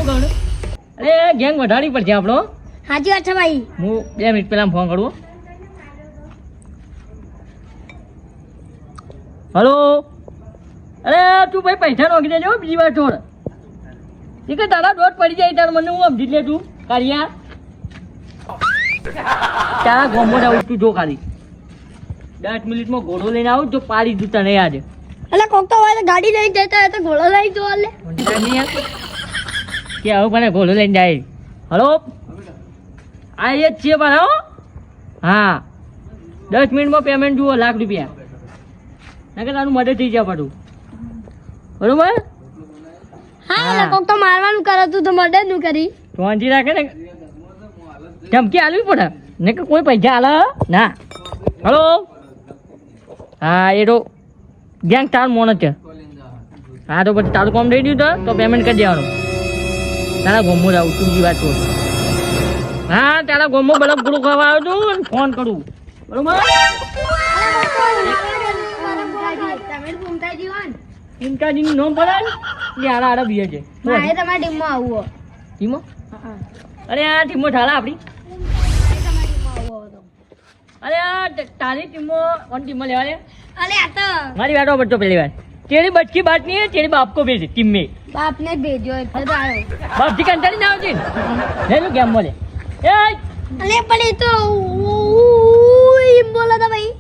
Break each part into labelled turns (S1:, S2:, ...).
S1: શું કહું અરે ગેંગ વધારવી પડશે આપણો.
S2: સાચી વાત છે ભાઈ.
S1: હું 2 મિનિટ પહેલા ફોન કરું. હલો. અરે તું ભાઈ પૈસા નોખી દેજો બીજી વાર છોડ. એ કે તારા દોટ પડી જાય તાર મને હું સમજી લે તું કાઢિયા. તારા ગોમો આવું તું જો ખાલી 10 મિનિટમાં ઘોડો લઈને આવું જો પાડી દઉં તને યાદ.
S2: એટલે કોક તો હોય ગાડી લઈને જતા હોય તો ઘોડો લઈ જો લે
S1: કે આવું મને ઘોડો લઈને જાય. હલો આ એ જ છે પણ હા 10 મિનિટમાં પેમેન્ટ જુઓ ₹1,00,000 ના કે તારું મદદ થઈ જાય પાછું બરોબર.
S2: હા એટલે કોક તો મારવાનું કરે તું તો મદદ નું કરી
S1: તો વાંચી રાખે ને ધમકી આલવી પડે ને કે કોઈ પૈસા આલે ના. હલો હા એ તો ગેંગ તાર મોણ છે. હા તો પછી તારું કામ થઈ ગયું તો પેમેન્ટ કરી દેવાનું. તારા ગોમો આવું તું બીજી વાત કરું. હા તારા ગોમો બલબ પૂરું ખાવા આવ્યો છું ફોન કરું બરોબર. ઇન્કાજી નો પડાય ને આડા આડા બીએ છે.
S2: મારે તમારી ટીમમાં આવવું
S1: ટીમો અરે આ ટીમો ઠાલા આપણી. અરે આ તારી ટીમો કોણ ટીમો લેવા લે.
S2: અલે આ તો
S1: મારી વાતો પડતો પહેલી વાર તેરી બચ્ची बात नहीं है तेरे बाप को भेज टीम में.
S2: बाप ने भेजो એટલે તો આવ્યો.
S1: बाप जी कंटाળી ના આવજે લે લો ગેમ બોલે એ
S2: અલે પણ એ તો એમ બોલો તો ભાઈ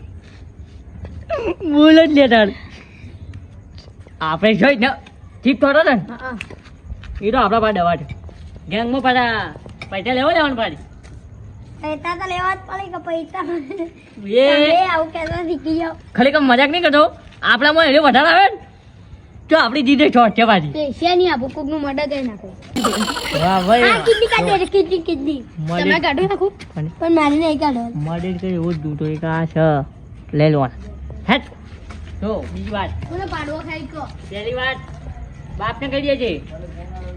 S1: બોલ જ લે તાર આપણે જોઈ ને ઠીક કરો ને એ તો આપણા પાસે દવા છે ગેંગમાં પાછા પૈસા લેવાનું પાડી
S2: પૈસા તો લેવા જ પડે કે પૈસા
S1: એ
S2: આવું કેતા શીખી જાઓ.
S1: ખાલી કમ મજાક નહીં કરતો આપણામાં એને વધારે આવે ને તો આપણી જીતે શોર્ટ છે પાછી.
S2: પૈસા નહીં આપો કોક નું મદદ કરી નાખો.
S1: વાહ ભાઈ
S2: હા કિડની કાઢો રે કિડની તમે કાઢો નાખો પણ મારી નહીં કાઢો.
S1: મર્ડર કરી એવું જ દૂધ એક આ છે લઈ લેવાના હેટ. તો બીજી વાત
S2: કોને પાડવો ખાઈ કો
S1: પહેલી વાત બાપને કહી દે છે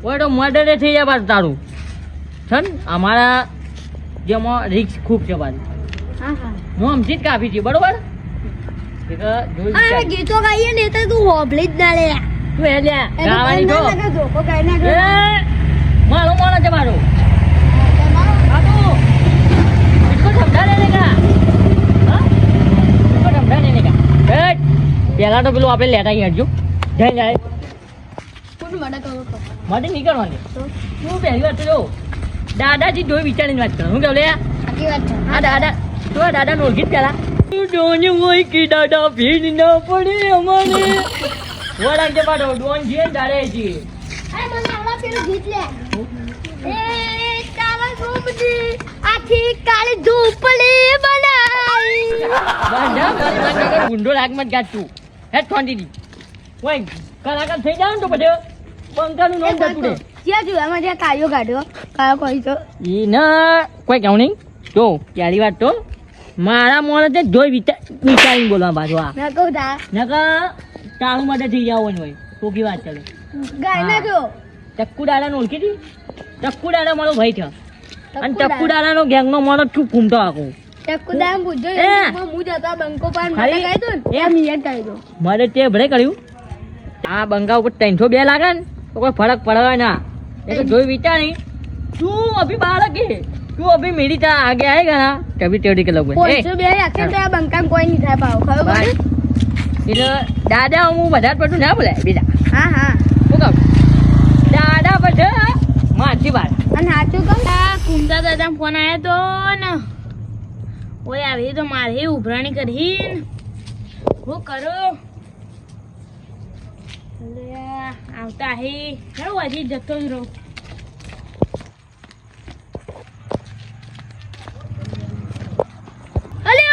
S1: કોઈ તો મર્ડર થઈ જાય પાછું તારું છે ને અમારા જેમાં રિક્સ ખૂબ છે પાછું.
S2: હા હા
S1: હું સમજી જ કાપી છે બરોબર.
S2: આ ગીતો ગાઈએ ને તો તું હોબલી જ ના લે
S1: તું એ લે ગાવાની તો
S2: ધોકો ગાઈ નાખો.
S1: મારો માણસ છે મારો બાબુ इसको समझा देने का हाँ इसको समझा देने का बैठ પહેલા તો પેલું આપણે લેતા અહીં હટજો જઈ જાય
S2: કોણ મડા કરો
S1: માટે નહીં કરવાની હું પહેલી વાત તો જો દાદાજી જોઈ વિચારીને વાત કરો હું કહું લે
S2: સાચી વાત છે.
S1: આ દાદા તો આ દાદા નો ગીત પેલા ડોન હોય કે દાદા ભીડ ના પડે અમારે વડાક જે પાડો ડોન છે દાડે છે.
S2: અરે મને આવડા પેલું ગીત લે એ તારા રૂમની આખી કાળી ધૂપડી બનાઈ
S1: બાંધા મારી વાત ગુંડો લાગમાં જ ગાતું હેડ ક્વોન્ટિટી કોઈ કલાકાર થઈ જાવ ને તો બધે બંકાનું નામ જતું રહે.
S2: ક્યાં જોયું એમાં જ્યાં કાયો કાઢ્યો કાયો કોઈ તો
S1: એ ના કોઈ કહું નહીં જો પહેલી વાત તો મારા મોડે જોઈ વિચારીને બોલવા પાછું આ
S2: મેં કહું તા
S1: નકા તારું માટે થઈ જવાનું હોય ટોકી વાત ચાલે.
S2: ગાય નાખ્યો
S1: ચક્કુ દાદાને ઓળખી હતી ચક્કુ દાદા મારો ભાઈ છે અને ચક્કુ દાદાનો ગેંગનો મારો શું ઘૂમતો આખો
S2: ચક્કુ દામ પૂછજો
S1: એ.
S2: એમાં હું જતા બંકો પાન
S1: ખાલી-
S2: મને કહી દો ને
S1: એ.
S2: એમ નિયત કહી દો
S1: મારે તે ભલે કર્યું આ બંગા ઉપર 302 લાગે ને તો કોઈ ફરક પડે ના એ તો જોઈ વિચારી તું અભી બાળક હે તું અભી मेरी तरह आगे आएगा ना तभी तेरी के लोग
S2: પોઈસો બે આખે તો આ બંકામ કોઈ નહીં થાય પાવ ખબર પડે
S1: એટલે દાદા હું વધારે પડતું ના બોલાય બીજા
S2: હા હા
S1: શું કહું દાદા પછી મારથી વાત
S2: અને સાચું કહું આ કુંતા દાદા ફોન આવ્યો તો ને ઓય આવી તો મારે ઉભરાણી કરી હું કરું આવતા હે ચાલો હજી જતો જ રહું અલે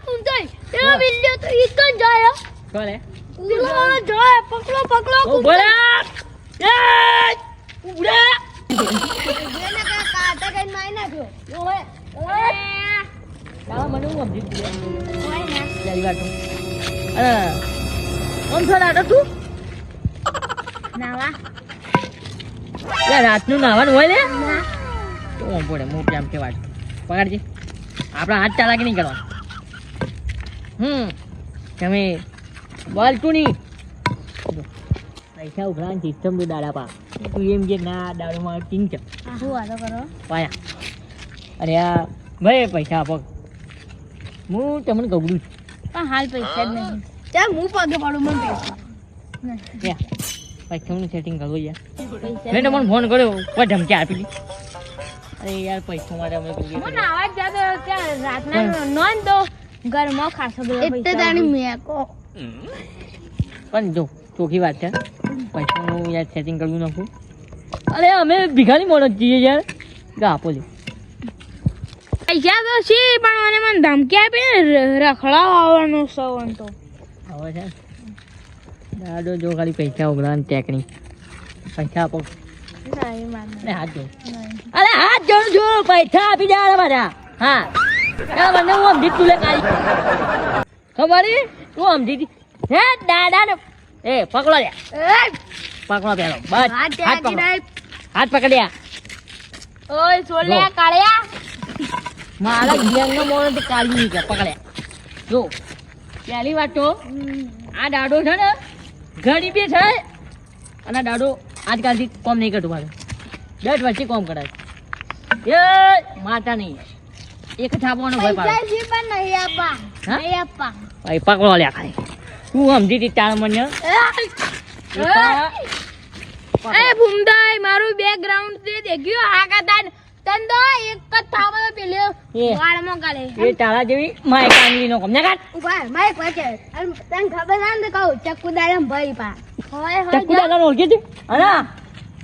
S2: કુંતા એ વિડિયો તો ઇકન જાય
S1: કોલે
S2: જાય પકડો પકડો
S1: ઓ બોલા એ ઉડા
S2: કાટા કઈ મારી નાખ્યો ઓય
S1: તારા મને હું સમજી ગયો પહેલી વાત અરે આમ થોડા આટો તું
S2: નાવા
S1: યાર રાતનું નાવાનું હોય ને તો ઓમ પડે મોટી આમ કે વાત પકડજી આપણા હાથ ચાલાકી નહીં કરવા તમે બોલતું નહીં પૈસા ઉભરાન સિસ્ટમ તો દાડા પા તું એમ કે ના દારૂમાં કિંગ છે
S2: શું વાતો કરો
S1: પાયા અરે આ ભાઈ પૈસા આપો હું તમને ગબડું છું
S2: પણ હાલ પૈસા જ નહીં ચાલ હું પગે પાડું મને પૈસા
S1: પૈસાનું સેટિંગ કરવું યાર
S2: પૈસા
S1: મેં તમને ફોન કર્યો કોઈ ધમકી આપી અરે યાર પૈસા માટે અમે
S2: મને આવાજ જાતો ત્યાં રાતના નોન તો ઘરમાં ખાસો બધો પૈસા તાણી મેકો
S1: પણ જો ચોખ્ખી વાત છે પૈસાનું યાર સેટિંગ કરવું નાખું અરે અમે ભીખાની મોડત જઈએ યાર ગા આપો લે
S2: પૈસા તો છે પણ મને ધમકી આપી ને રખડાવવાનો સવન તો
S1: હવે છે દાદો જો ખાલી પૈસા ઉઘરાન ટેકની પૈસા આપો અરે હાથ જો અરે હાથ જોડું છું પૈસા આપી દે મારા હા મને હું સમજી તું લે કાઢી ખબર તું સમજી હે દાદા ને એ પકડો લે પકડો પેલો બસ હાથ પકડો હાથ પકડ્યા
S2: ઓય છોડ લે કાળિયા
S1: મારા ગેંગનો મોણો તો કાઢી નીકળ્યા પકડ્યા જો પહેલી વાત તો આ દાડો છે ને ગરીબી છે અને દાડો આજકાલથી કોમ નહીં કરતું મારે 10 વર્ષથી કોમ કરાય એ માતા નહીં એક છાપવાનો ભય પાડો
S2: નહીં આપા
S1: ભાઈ પકડો લે ખાલી તું સમજી હતી તાર મને
S2: એ ભૂમદાઈ મારું બેકગ્રાઉન્ડ તે દેખ્યું આ કાતા તન તો એક જ થાવા પેલે વાળમાં કાલે
S1: એ તારા જેવી માય કાંગલી નો કમ ને કાટ
S2: ઉભા માય પાછે તને ખબર ના ને કહું ચક્કુદારમ ભાઈ પા હોય હોય
S1: ચક્કુ દાદા ઓળખી હતી અરે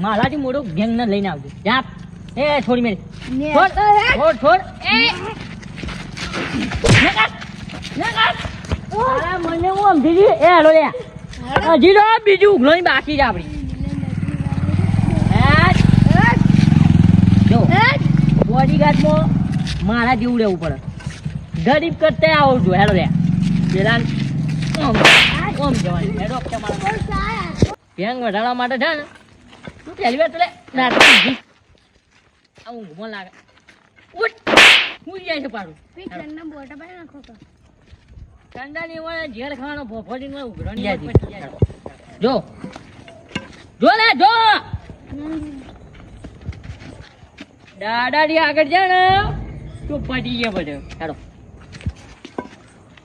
S1: મારાથી મોટો ગેંગ ને લઈને આવજો જા એ છોડી મેરી છોડ છોડ
S2: એ
S1: ને કાટ અરે મને હું સમજી એ હાલો લે હજી તો બીજું ઉઘલોની બાકી છે આપણી જો બોડીગાર્ડમાં મારા જેવું રહેવું પડે ગરીબ કરતે આવડું હેલો રે પેલા ઓમ જવાની હેડો તમારા ગેંગ વધારવા માટે છે ને તું પહેલી વાર તો લે નાટક આ ઊંઘમાં લાગે ઉઠ હું જાય છે પાડું
S2: ઠંડા બોટા પાઈ નાખો તો
S1: ઠંડા ની વળે ઝેર ખાવાનો ફોફોડીને ઉઘરાણી જો જો લે જો દાદાજી આગળ જાય ને તો પડી ગયા બધું હેડો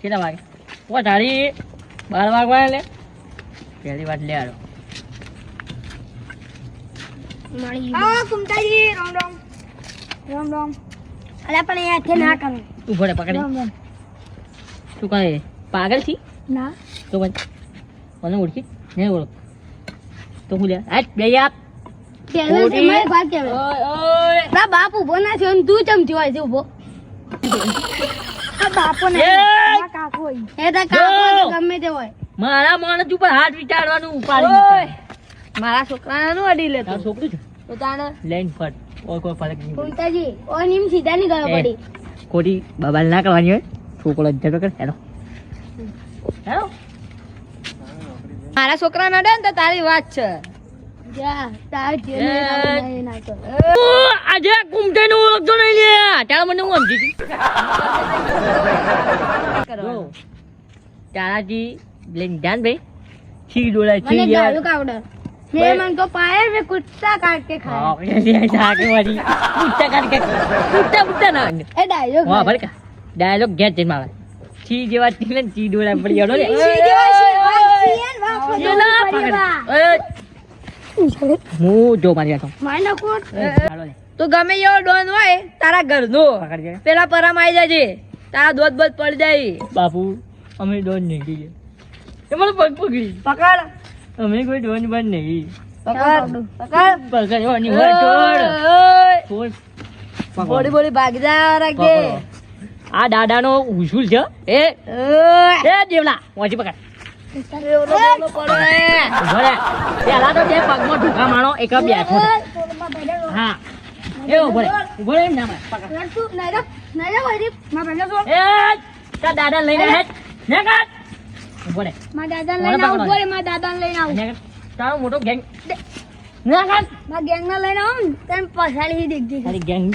S1: કેટલા વાગે વધારી 12 વાગવા લે પહેલી વાત લે હાલો
S2: આવો કુમતાજી રામ રામ રામ રામ અલે પણ એ આખે ના કરો
S1: ઉભો રે પકડી તું કહે પાગલ છી
S2: ના
S1: તો મને ઓળખી નહીં ઓળખ તો હું લે આજ બે આપ
S2: પેલો છે મારી વાત કેવે
S1: ઓય
S2: તા બાપ ઉભો ના થયો ને તું ચમ થયો છે ઉભો આ બાપો ને
S1: એ!
S2: આ કાકો હોય એ તા કાકો તો ગમે તે હોય
S1: મારા માણસ ઉપર હાથ વિચારવાનું ઉપાડી
S2: મારા છોકરાને નું અડી લેતો
S1: તારું છોકરું છે
S2: તો તાણે
S1: લઈને ફટ ઓય કોઈ ફરક નહીં પડે.
S2: કુમતાજી ઓ નીમ સીધા ની ગયો પડી
S1: ખોટી બબાલ ના કરવાની હોય છોકરો જતો કર હેલો હેલો
S2: મારા છોકરાને અડે ને તો તારી વાત છે જા તાર જે
S1: એ!
S2: ના તો
S1: આજે કુમટે નું ઓળખતો નહીં લે ત્યારે મને હું સમજી જો તારાજી લઈને જાન ભાઈ છી ડોલા
S2: મને
S1: છી યાર
S2: ગાળું કાવડે મેરે मन को पाए मैं कुत्ता काट के खाया
S1: હા એ જાકે વાળી કુત્તા કાઢ કે કુત્તા ના
S2: ए डायलॉग
S1: વાહ ભલે કા ડાયલોગ ગેટ જઈને મારે છી જેવા તીલે ચી ડોલા પડી ગયો લે હું જો મારી આતો
S2: माइना कोट
S1: હાલો લે
S2: તો ગમે એવો ડોન હોય તારા ઘરનો
S1: પકડજે
S2: પેલા પરમ આવી જાજે તારા દોત બત પડી જાય
S1: બાપુ અમે ડોન નહીં કહીએ તમારો પગ પકડી
S2: પકડ
S1: અમે કોઈ ડોન બન નહીં
S2: પકડ પકડ
S1: પકડવાની હોય છોડ છોડ
S2: બોડી બોડી ભાગ જા રાખજે
S1: પકડો. આ દાદાનો ઉસુલ છે એ દેવલા વાંચી પકડ ઉભો રે. પેલા તો બે પગમાં ઢોકા મારો એક બેઠો છે. હા એ ઉભો રે એમ ના માર. પકડ એ તારા દાદા લઈને હેડ ને કાઢ ઉભો રે
S2: દાદા
S1: લઈને આવું, બોલે,
S2: દાદા લઈને આવું
S1: ને કાઢ. તારો મોટો ગેંગ ના કાઢ
S2: મારા ગેંગ ના લઈને આવું ને તને પછાડી દેખતી
S1: તારી ગેંગ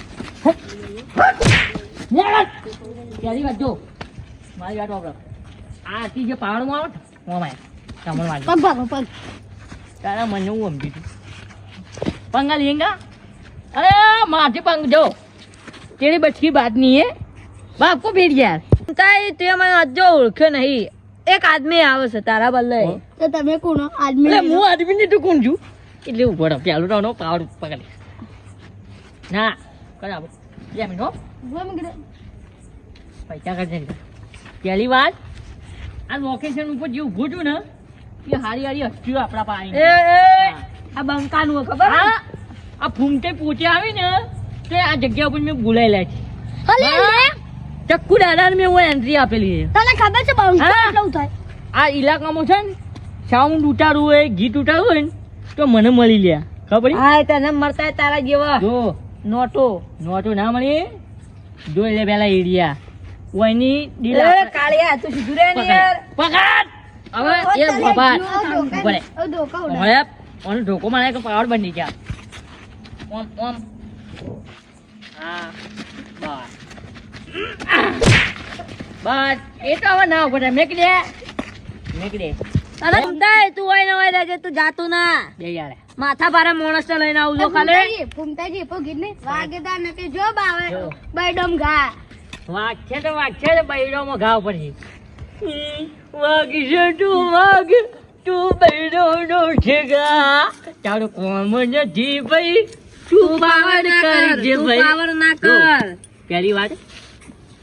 S1: ને કાઢ પેલી વાત જો મારી વાત વાપરો આ આથી જે પહાડમાં આવે ને ઓમાં તમને વાગે
S2: પગ ભાગો પગ
S1: તારા મને હું સમજી તું पंगा लेंगा अरे माथे पंग जो तेरी बच्ची बात नहीं है बाप को भेज यार
S3: તે મને અજો ઓળખ્યો નહીં એક આદમી આવે છે તારા બદલે
S2: તો તમે કોણ આદમી
S1: એટલે હું આદમી ને તું કોણ છું એટલે ઉભો રહો પેલું તો પાવર પકડી ના કરાવો 2 મિનિટ પૈસા કરજે પહેલી વાત આ લોકેશન ઉપર જે ઊભો છું ને એ હારી હારી હસ્તીઓ આપણા પાસે
S3: આ બંકાનું ખબર
S1: હા આ ફૂમતે પોચે આવી ને તો આ જગ્યા ઉપર મેં બોલાયેલા છે
S2: અલે
S1: ચક્કુ દાદાને મેં હું એન્ટ્રી આપેલી છે
S2: તને ખબર છે બહુ
S1: હા.
S2: કેટલું થાય
S1: આ ઇલાકામાં છે ને સાઉન્ડ ઉતારવું હોય ગીત ઉતારવું હોય ને તો મને મળી લે ખબર છે?
S3: હા તને મળતા તારા જેવા
S1: જો
S3: નોટો
S1: નોટો ના મળી જોઈ લે પેલા એરિયા ઓયની ડીલ
S3: એ કાળિયા તું સીધું રે ને યાર
S1: પકડ હવે એ બાબા બોલે
S2: ઓ ધોકા ઉડા
S1: હવે ઓનો ઢોકો મારે કે પાવર બની ગયા ઓમ ઓમ હા બસ એ તો હવે ના ઉપર મેક દે
S3: અરે સમજાય તું હોય ને હોય રહેજે તું જાતું ના
S1: બે યાર
S3: માથા ભારે માણસ ને લઈને આવજો ખાલે
S2: ફૂમતાજી પો ગીત ને વાગેદાર ન કે જો બાવે
S1: જો.
S2: બૈડમ ઘા
S1: વાઘ છે તો બૈડોમાં ઘાવ પડશે વાઘ છે તું બૈડો નો ઠેગા તારું કોમ નથી ભાઈ તું પાવર કરજે
S3: તું
S1: ભાઈ
S3: પાવર ના કર
S1: પહેલી વાત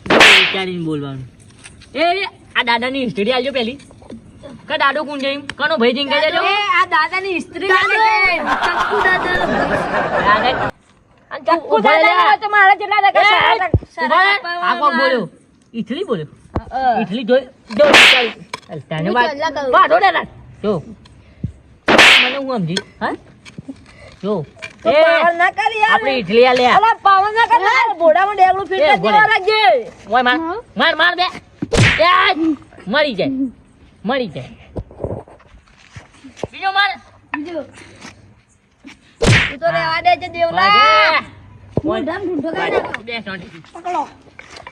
S1: વિચારીને બોલવાનું એ આ દાદાની હિસ્ટ્રી આલજો પહેલી કે દાદો કોણ જઈ કનો ભાઈ જઈને કહી દેજો
S3: એ આ દાદાની સ્ત્રી ચક્કુ દાદા
S1: દાદા અને
S3: ચક્કુ દાદા તો મારા જેટલા લગા
S1: આ કોણ બોલ્યો ઈથલી બોલ્યો ઈથલી જોઈ જો વિચારી તને વાત વાડો દે ના જો મને હું સમજી હા જો એ
S3: પાવર ના કર યાર
S1: આપણે ઈથલી આ લે
S3: અલા પાવર ના કર બોડામાં ડેગલું ફીટ
S1: એ,
S3: કરી
S1: બોલે.
S3: દેવા લાગજે
S1: ઓય માર બે એ મરી જાય બીજો માર
S2: બીજો
S3: તું તો રેવા દે છે દેવલા
S1: વાગે.
S2: મોઢામાં ઢૂંઢો કાઢી નાખો.
S1: બે સોંટી.
S2: પકડો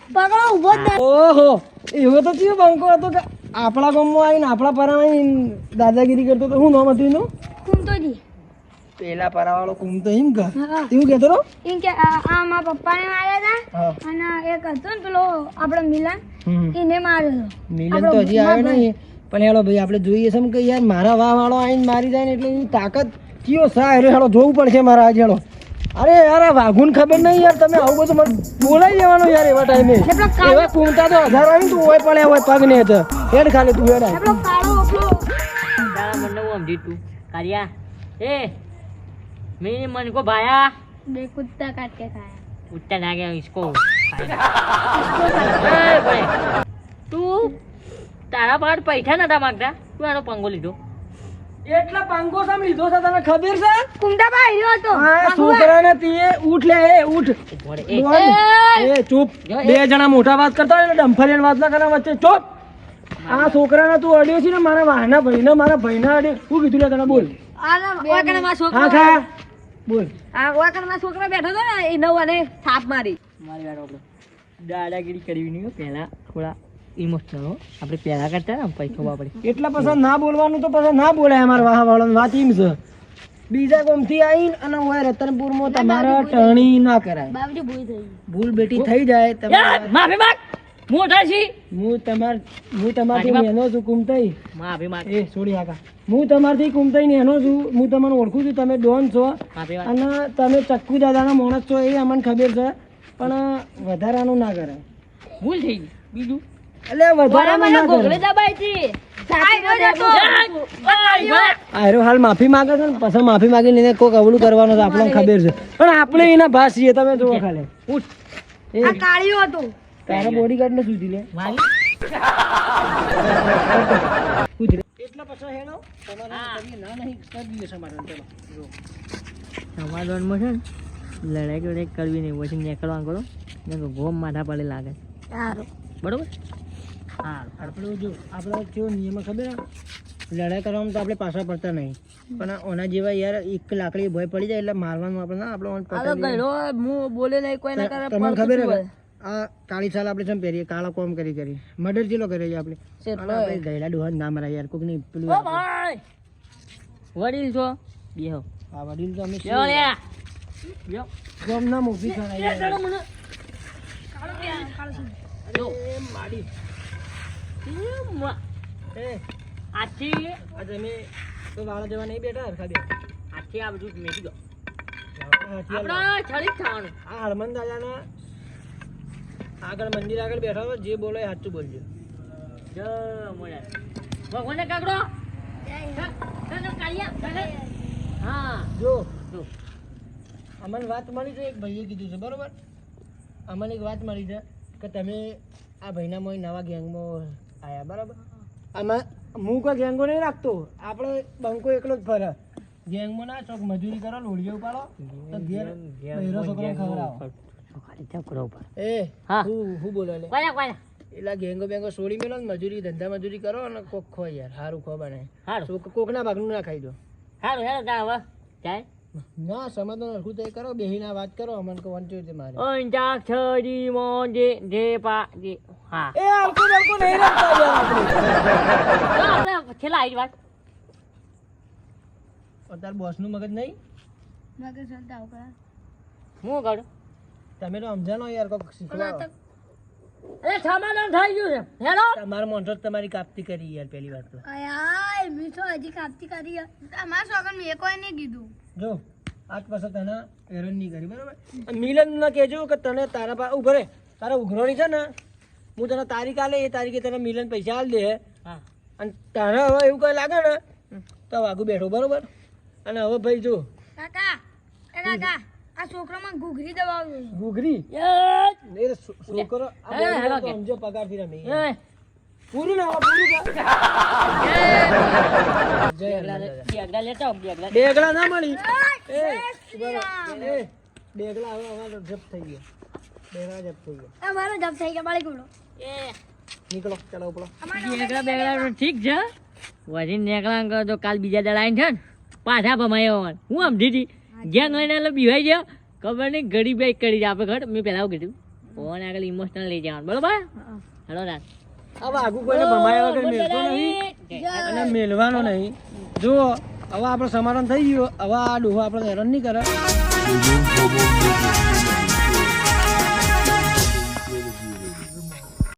S2: પકડો ઊભો જ ના
S4: ઓહો એવો તો થયો બંકો હતો કે આપણા ગામમાં આવીને આપણા પરામાં દાદાગીરી કરતો તો શું નામ હતું એનું
S2: કુંતોજી
S4: પેલા પરાવાળો કુમતો એમ કે
S2: હા
S4: એવું કહેતો રહો
S2: એમ કે આ મારા પપ્પાને માર્યા હતા
S4: હા
S2: અને એક હતો ને પેલો આપણો મિલન એને માર્યો હતો
S4: મિલન તો હજી આવ્યો નહીં પણ હેડો ભાઈ આપણે જોઈએ છે કે યાર મારા વાહ વાળો આવીને મારી જાય ને એટલે એની તાકાત કયો સા હેડો હેડો જોવું પડશે મારા આજે હેડો અરે યાર આ વાઘુન ખબર નહીં યાર તમે આવું બધું મને બોલાવી દેવાનું યાર એવા ટાઈમે એવા કુમતા તો હજાર આવી તું હોય પડે હોય પગ ને હતો હેડ ખાલી તું હેડ
S2: આપણો કાળો ઓખલો
S1: તારા મને હું સમજી તું કારિયા એ મેં मन को भाया
S2: બે કુત્તા કાટ કે ખાયા
S1: उठता ना गया इसको ए, बोले, તું તારા પાડ પૈસા નતા માંગતા તું આનો પંગો લીધો
S4: એટલા પાંગો સામે લીધો છે તને ખબર છે
S2: કુંડાબા આવ્યો હતો
S4: આ છોકરાને તીએ ઉઠ લે એ ઉઠ
S1: બોલે, એ,
S4: બોલ. એ ચૂપ બે જણા મોટા વાત કરતા હોય ને ડંફરિયાની વાત ના કરવા વચ્ચે ચૂપ આ છોકરાને તું અડ્યો છે ને મારા મારા ભાઈના અડ્યો શું કીધું લે તને બોલ
S3: આ ઓકણે માં
S4: હા
S3: છોકરો
S4: ખા બોલ
S3: આ ઓકણે માં છોકરો બેઠો હતો ને એ નવાને થાપ મારી
S1: મારી વાત આપણો દાદાગીરી કરવી નહીં હો. પહેલા થોડા ઇમોશનલ હો આપણે પહેલા કરતા ને પૈસો વાપરી
S4: એટલા પછી ના બોલવાનું તો પછી ના બોલાય અમારા વાહ વાળાની વાત એમ છે બીજા ગામથી આવીને અને હું રતનપુરમાં તમારે ટણી ના કરાય
S2: બાબજી ભૂઈ થઈ
S4: ભૂલ બેટી થઈ જાય તમારે
S1: માફી માંગ મોટા છી
S4: હું તમારથી નેનો છું કુમતાઈ
S1: માફી માંગ
S4: એ છોડી આકા હું તમારથી કુમતાઈ નેનો છું હું તમને ઓળખું છું તમે ડોન છો
S1: માફી માંગ
S4: અને તમે ચક્કુ દાદાના માણસ છો એ અમને ખબર છે પણ વધારાનું ના કરાય
S1: ભૂલ થઈ ગઈ બીજું
S4: એટલે વધારાનું ના
S3: ગોગળી
S4: કરાય
S3: દબાઈ હતી
S4: આયરો હાલ માફી માંગે છે ને પછી માફી માંગીને એને કોક અવળું કરવાનું છે આપણને ખબર છે પણ આપણે એના ભાસ છીએ તમે જુઓ ખાલી
S1: ઉઠ
S4: એ
S3: આ કાળિયો હતો
S4: તારા બોડીગાર્ડ ને સુધી લે
S1: મારી
S4: એટલા પછી હેડો તમારે ના નહીં કરી દઈએ સમાધાન ચલો
S1: સમાધાનમાં છે ને લડાઈ લડાઈ કરવી નહીં પછી નીકળવા કરો ને ગોમ માથા પડે લાગે
S2: સારું
S1: બરોબર હા
S4: આપણે જો આપણે કેવો નિયમ ખબર લડાઈ કરવામાં તો આપણે પાછા પડતા નહીં પણ ઓના જેવા યાર એક લાકડી ભય પડી જાય એટલે મારવાનું આપણે ના આપણે
S3: હું બોલે નહીં કોઈ ના કરે
S4: તમને ખબર હે આ કાળી સાલ આપણે જેમ પહેરીએ કાળા કોમ કરી મર્ડર ચેલો કરે છે આપણે
S3: કેટલો?
S4: અને આપણે ગયડા ડોહા ના મરાય યાર કોક ની પેલું
S1: વડીલ છો બેહો
S4: આ વડીલ તો અમે
S1: બેહો લે બેહો
S4: ગામના મોભી કરાય
S1: ચાલો મને જો
S4: એ માડી એ
S1: આથી
S4: આ તમે તો વાળા જવા નહીં બેઠા હરખા બે
S1: આથી આ બધું મેકી દો
S4: આપણે
S1: આપણે છળી જ ખાવાનું
S4: આ હરમન દાદાના આગળ મંદિર આગળ બેઠા હોય જે બોલો એ સાચું બોલજો
S1: જય મોલા ભગવાનને કાકડો હા
S4: જો
S1: જો
S4: અમને વાત મળી છે એક ભાઈએ કીધું છે બરોબર અમને એક વાત મળી છે કે તમે આ ભાઈના મોય નવા ગેંગમાં આવ્યા બરાબર આમાં હું કોઈ ગેંગો નહીં રાખતો આપણે બંકો એકલો જ ફરે ગેંગમાં ના ચોક મજૂરી કરો લોડીઓ ઉપાડો તો ઘેર બહેરો છોકરાને ખવડાવો એ
S1: હા.
S4: હું બોલો લે
S1: કોયા કોયા
S4: એટલા ગેંગો બેંગો છોડી મેલો ને મજૂરી ધંધા મજૂરી કરો અને કોક ખો યાર સારું ખો બને
S1: હારું
S4: કોકના ભાગનું ના ખાઈ દો
S1: હારું હેલો જા હવે જાય
S4: ના સમાધાન હરખું તો એ કરો બેહીને વાત કરો અમને કહો વંચો રીતે મારે
S1: અંજાક્ષરી મોજે જે પા જે હા
S4: એ હલકો હલકો નહીં રાખતા યાર આપણે
S1: આપણે છેલ્લા આવી વાત
S4: અત્યારે બોસનું મગજ નહીં
S1: હું કરું
S4: તમે તો સમજાનો યાર કોક શીખવાડો
S1: અરે સમાધાન થઈ ગયું છે હેલો
S4: તમારો મોઢો જ તમારી કાપતી કરી યાર પહેલી વાત તો જો આજ પાછા તને હેરાન નહીં કરી બરાબર મિલન ના કહેજો કે તને તારા પા ઉભો રે તારા ઉઘરોણી છે ને હું તને તારીખ આલે એ તારીખે તને મિલન પૈસા આલ દે
S1: હા
S4: અને તારે હવે એવું કઈ લાગે ને તો વાગુ બેઠો બરોબર અને હવે ભાઈ જો ઘૂઘરી એ છોકરો આ
S1: હેલો
S4: તો
S1: કે.
S4: સમજો પગારથી રમી
S1: એ
S4: પૂરું ના આવે, પૂરું કર. જય
S1: બેગડા લેતા આવો, બેગડા
S4: બેગડા ના મળી એ બરાબર. એ બેગડા હવે અમારો જપ્ત થઈ ગયો, બેગડા જપ્ત થઈ ગયો.
S1: એ
S4: નીકળો, ચાલો ઉપડો.
S1: બેગડા બેગડા તો ઠીક છે વધી નીકળા કરો તો કાલ બીજા દાડા આવીને છે ને પાછા ભમાયો હું સમજી હતી જ્યાં ગઈને એટલે બીવાઈ ગયો ખબર નહીં ઘડી બે કરી આપણે ઘર મેં પહેલાં આવું કીધું ફોન આગળ ઇમોશનલ લઈ જવાનું બરોબર હેલો રાત
S4: હવે આગુ કોઈને ભમાયા વગર મેલતો નહીં અને મેલવાનો નહીં. જુઓ હવે આપણો સમાધાન થઈ ગયો. હવે આ ડોહો આપણે હેરાન નહીં કરે.